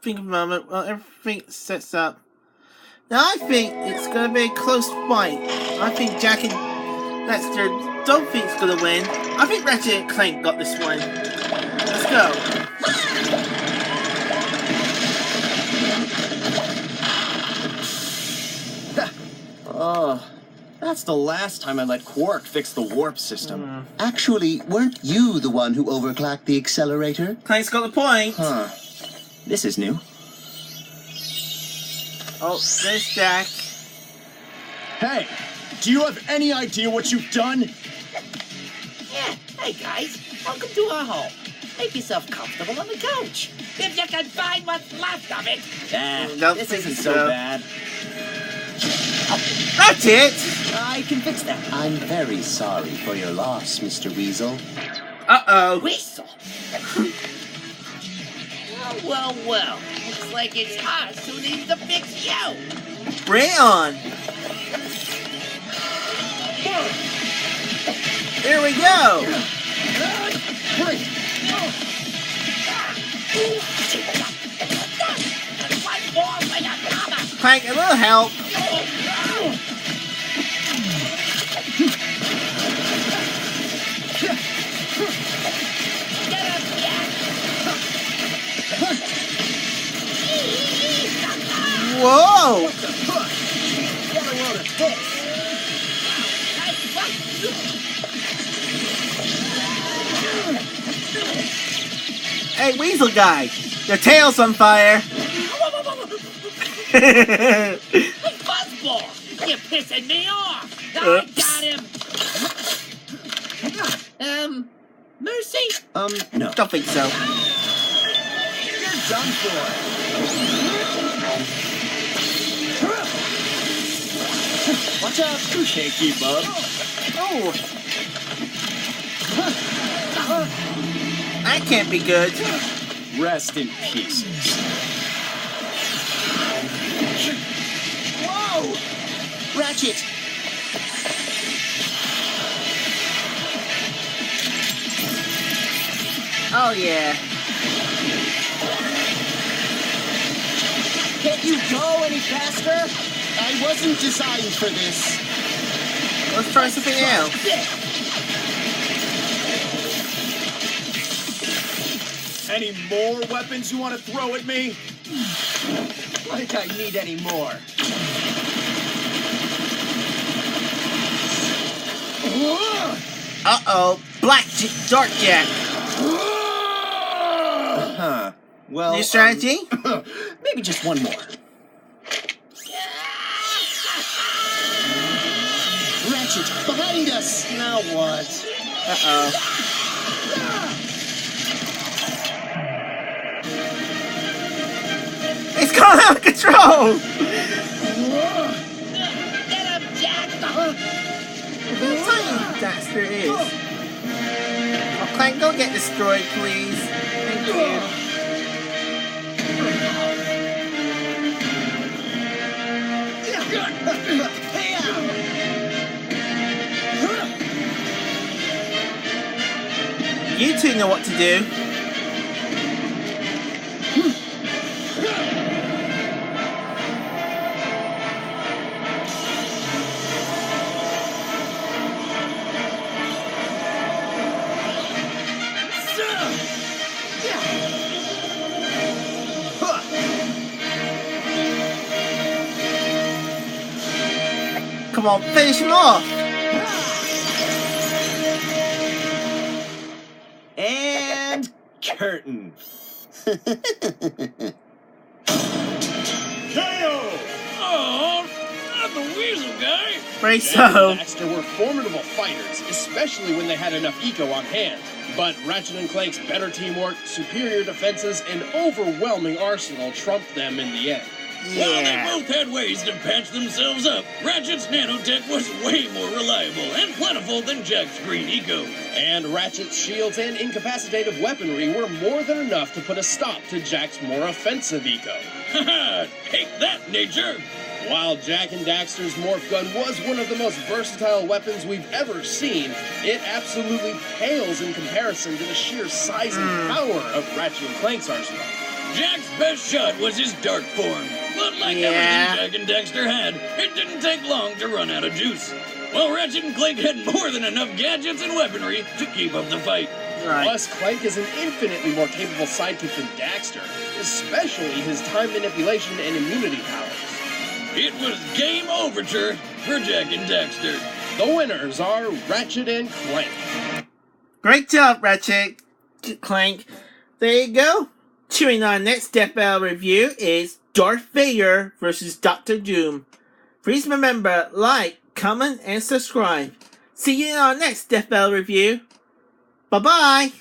think of a moment while everything sets up. Now I think it's gonna be a close fight. I think Jack and Daxter don't think it's gonna win. I think Ratchet and Clank got this one. Let's go. Oh, that's the last time I let Quark fix the warp system. Actually, weren't you the one who overclocked the accelerator? Clank's got the point. Huh. This is new. Oh, there's Jack. Hey, do you have any idea what you've done? Yeah, hey guys, welcome to our home. Make yourself comfortable on the couch. If you can find what's left of it. This isn't so bad. That's it! I can fix that. I'm very sorry for your loss, Mr. Weasel. Uh-oh. Whistle. Well. Looks like it's us who needs to fix you. Bring it on. Here we go. Clank, a little help. Whoa! Hey, Weasel guy, your tail's on fire. Hey, Fuzzball, you're pissing me off. I got him. Mercy? No. Don't think so. You're done for. Watch out. You can't keep up. Oh. That can't be good. Rest in pieces. Whoa! Ratchet! Oh, yeah. Can't you go any faster? I wasn't designed for this. Let's try something else. Any more weapons you want to throw at me? Like I need any more. Uh-oh. Dark Jack. Huh. Well, New strategy? maybe just one more. Ratchet, behind us! Now what? Uh-oh. It's going out of control! Get him, Jack! Who's saying Daxter is? Oh, Clank, don't get destroyed, please. Thank you. You two know what to do. Come on, finish him off! And curtain. KO! Oh, not the weasel guy. Right, Jack and so. Daxter were formidable fighters, especially when they had enough eco on hand. But Ratchet and Clank's better teamwork, superior defenses, and overwhelming arsenal trumped them in the end. Well, they Yeah. both had ways to patch themselves up. Ratchet's nanotech was way more reliable and plentiful than Jack's green eco. And Ratchet's shields and incapacitative weaponry were more than enough to put a stop to Jack's more offensive eco. Haha, take that, nature! While Jack and Daxter's morph gun was one of the most versatile weapons we've ever seen, it absolutely pales in comparison to the sheer size and power of Ratchet and Clank's arsenal. Jack's best shot was his dark form. But like Yeah. everything Jack and Daxter had, it didn't take long to run out of juice. Well, Ratchet and Clank had more than enough gadgets and weaponry to keep up the fight. Right. Plus, Clank is an infinitely more capable sidekick than Daxter, especially his time manipulation and immunity powers. It was game overture for Jack and Daxter. The winners are Ratchet and Clank. Great job, Ratchet Clank. There you go. Cheering our next Death Battle review is Darth Vader versus Dr. Doom. Please remember, like, comment, and subscribe. See you in our next Death Battle review. Bye-bye.